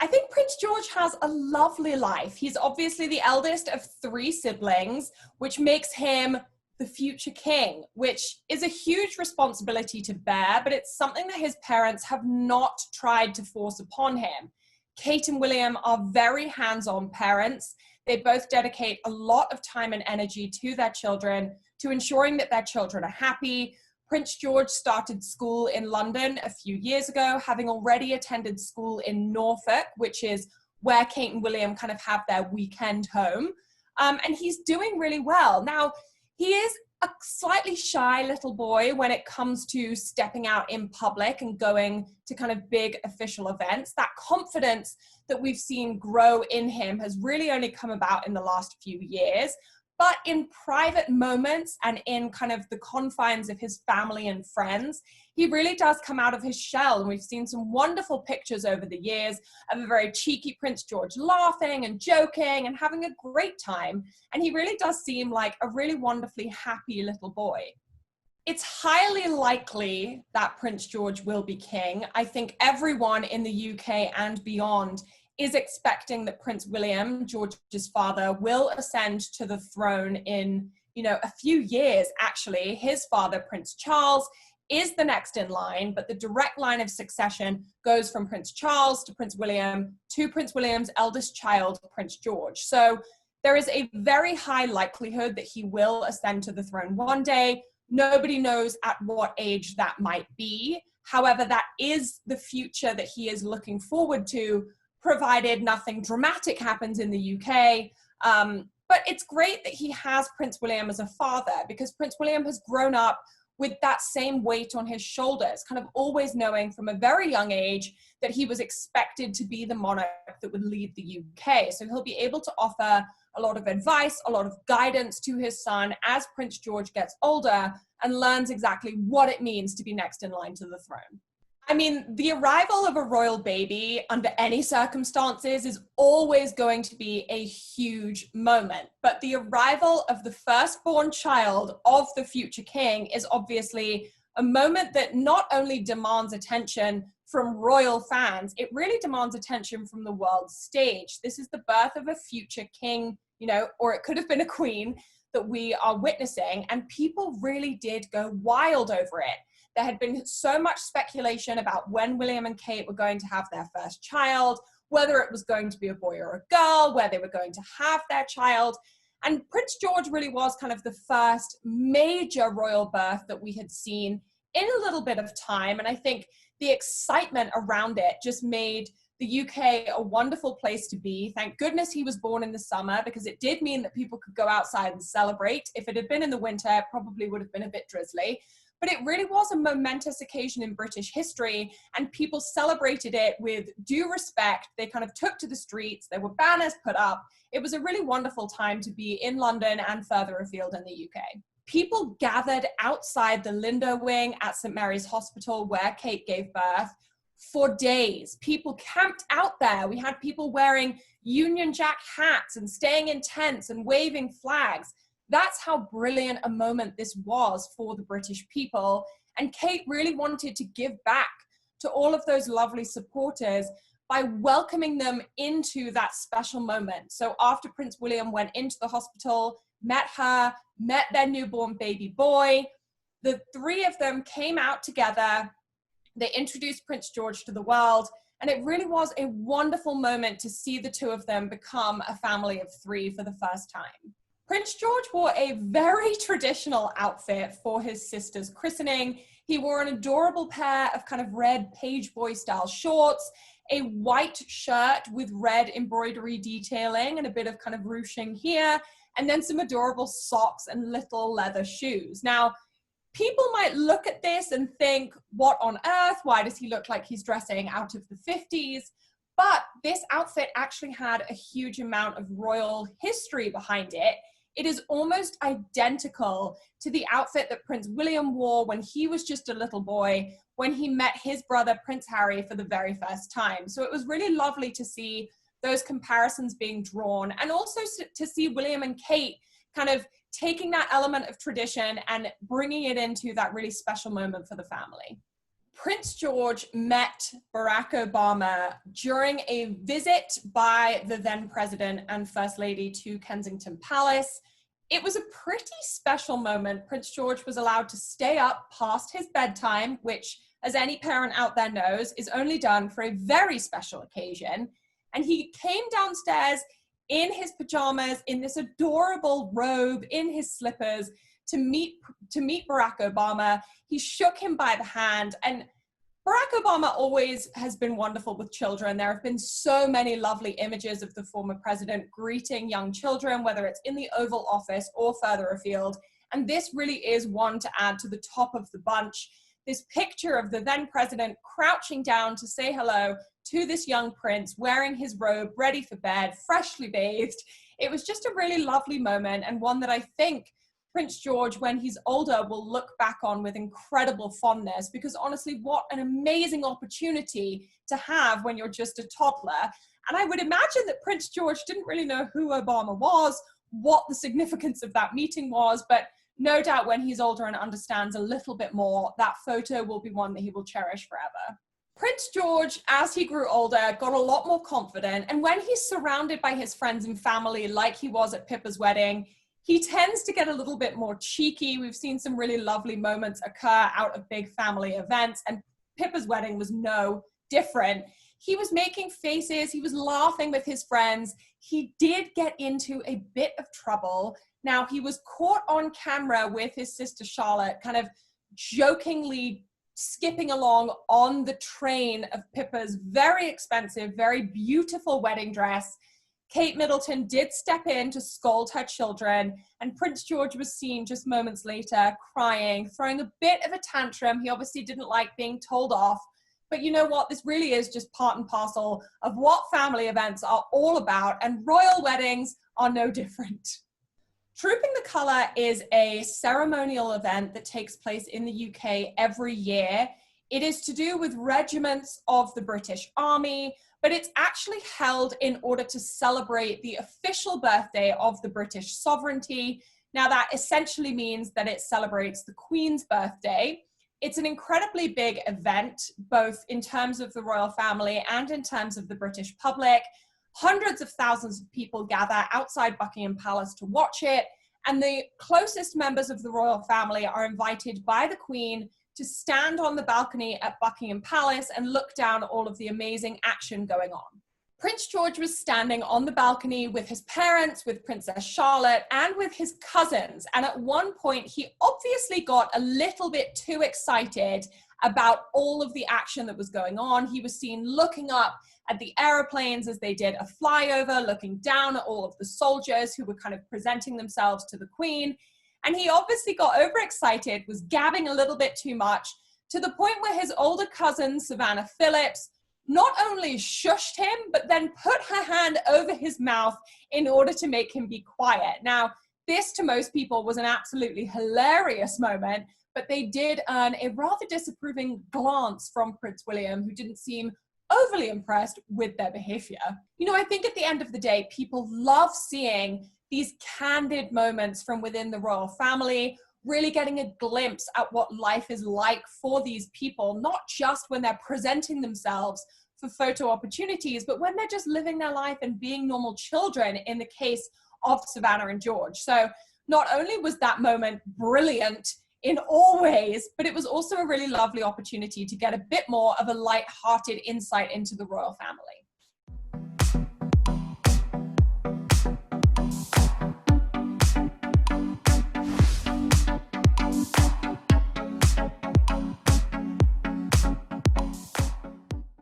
I think Prince George has a lovely life. He's obviously the eldest of 3 siblings, which makes him the future king, which is a huge responsibility to bear, but it's something that his parents have not tried to force upon him. Kate and William are very hands-on parents. They both dedicate a lot of time and energy to their children, to ensuring that their children are happy. Prince George started school in London a few years ago, having already attended school in Norfolk, which is where Kate and William kind of have their weekend home. And he's doing really well. Now, he is a slightly shy little boy when it comes to stepping out in public and going to kind of big official events. That confidence that we've seen grow in him has really only come about in the last few years. But in private moments and in kind of the confines of his family and friends, he really does come out of his shell. And we've seen some wonderful pictures over the years of a very cheeky Prince George laughing and joking and having a great time. And he really does seem like a really wonderfully happy little boy. It's highly likely that Prince George will be king. I think everyone in the UK and beyond is expecting that Prince William, George's father, will ascend to the throne in, a few years, actually. His father, Prince Charles, is the next in line, but the direct line of succession goes from Prince Charles to Prince William to Prince William's eldest child, Prince George. So there is a very high likelihood that he will ascend to the throne one day. Nobody knows at what age that might be. However, that is the future that he is looking forward to, provided nothing dramatic happens in the UK. But it's great that he has Prince William as a father, because Prince William has grown up with that same weight on his shoulders, kind of always knowing from a very young age that he was expected to be the monarch that would lead the UK. So he'll be able to offer a lot of advice, a lot of guidance to his son as Prince George gets older and learns exactly what it means to be next in line to the throne. I mean, the arrival of a royal baby under any circumstances is always going to be a huge moment. But the arrival of the firstborn child of the future king is obviously a moment that not only demands attention from royal fans, it really demands attention from the world stage. This is the birth of a future king, or it could have been a queen that we are witnessing, and people really did go wild over it. There had been so much speculation about when William and Kate were going to have their first child, whether it was going to be a boy or a girl, where they were going to have their child. And Prince George really was kind of the first major royal birth that we had seen in a little bit of time. And I think the excitement around it just made the UK a wonderful place to be. Thank goodness he was born in the summer, because it did mean that people could go outside and celebrate. If it had been in the winter, it probably would have been a bit drizzly. But it really was a momentous occasion in British history, and people celebrated it with due respect. They kind of took to the streets, there were banners put up. It was a really wonderful time to be in London and further afield in the UK. People gathered outside the Lindo wing at St Mary's Hospital, where Kate gave birth, for days. People camped out there. We had people wearing Union Jack hats and staying in tents and waving flags. That's how brilliant a moment this was for the British people. And Kate really wanted to give back to all of those lovely supporters by welcoming them into that special moment. So after Prince William went into the hospital, met her, met their newborn baby boy, the 3 of them came out together. They introduced Prince George to the world. And it really was a wonderful moment to see the 2 of them become a family of 3 for the first time. Prince George wore a very traditional outfit for his sister's christening. He wore an adorable pair of kind of red page boy style shorts, a white shirt with red embroidery detailing and a bit of kind of ruching here, and then some adorable socks and little leather shoes. Now, people might look at this and think, what on earth? Why does he look like he's dressing out of the 50s? But this outfit actually had a huge amount of royal history behind it. It is almost identical to the outfit that Prince William wore when he was just a little boy, when he met his brother, Prince Harry, for the very first time. So it was really lovely to see those comparisons being drawn, and also to see William and Kate kind of taking that element of tradition and bringing it into that really special moment for the family. Prince George met Barack Obama during a visit by the then president and first lady to Kensington Palace. It was a pretty special moment. Prince George was allowed to stay up past his bedtime, which, as any parent out there knows, is only done for a very special occasion. And he came downstairs in his pajamas, in this adorable robe, in his slippers, to meet Barack Obama. He shook him by the hand, and Barack Obama always has been wonderful with children. There have been so many lovely images of the former president greeting young children, whether it's in the Oval Office or further afield. And this really is one to add to the top of the bunch. This picture of the then president crouching down to say hello to this young prince, wearing his robe, ready for bed, freshly bathed. It was just a really lovely moment, and one that I think Prince George, when he's older, will look back on with incredible fondness, because honestly, what an amazing opportunity to have when you're just a toddler. And I would imagine that Prince George didn't really know who Obama was, what the significance of that meeting was, but no doubt when he's older and understands a little bit more, that photo will be one that he will cherish forever. Prince George, as he grew older, got a lot more confident, and when he's surrounded by his friends and family like he was at Pippa's wedding, he tends to get a little bit more cheeky. We've seen some really lovely moments occur out of big family events, and Pippa's wedding was no different. He was making faces, he was laughing with his friends. He did get into a bit of trouble. Now, he was caught on camera with his sister Charlotte, kind of jokingly skipping along on the train of Pippa's very expensive, very beautiful wedding dress. Kate Middleton did step in to scold her children, and Prince George was seen just moments later crying, throwing a bit of a tantrum. He obviously didn't like being told off, but you know what? This really is just part and parcel of what family events are all about, and royal weddings are no different. Trooping the Colour is a ceremonial event that takes place in the UK every year. It is to do with regiments of the British Army, but it's actually held in order to celebrate the official birthday of the British sovereignty. Now, that essentially means that it celebrates the Queen's birthday. It's an incredibly big event, both in terms of the royal family and in terms of the British public. Hundreds of thousands of people gather outside Buckingham Palace to watch it, and the closest members of the royal family are invited by the Queen to stand on the balcony at Buckingham Palace and look down all of the amazing action going on. Prince George was standing on the balcony with his parents, with Princess Charlotte, and with his cousins. And at one point, he obviously got a little bit too excited about all of the action that was going on. He was seen looking up at the airplanes as they did a flyover, looking down at all of the soldiers who were kind of presenting themselves to the Queen. And he obviously got overexcited, was gabbing a little bit too much, to the point where his older cousin, Savannah Phillips, not only shushed him, but then put her hand over his mouth in order to make him be quiet. Now, this to most people was an absolutely hilarious moment, but they did earn a rather disapproving glance from Prince William, who didn't seem overly impressed with their behavior. You know, I think at the end of the day, people love seeing these candid moments from within the royal family, really getting a glimpse at what life is like for these people, not just when they're presenting themselves for photo opportunities, but when they're just living their life and being normal children, in the case of Savannah and George. So not only was that moment brilliant in all ways, but it was also a really lovely opportunity to get a bit more of a light-hearted insight into the royal family.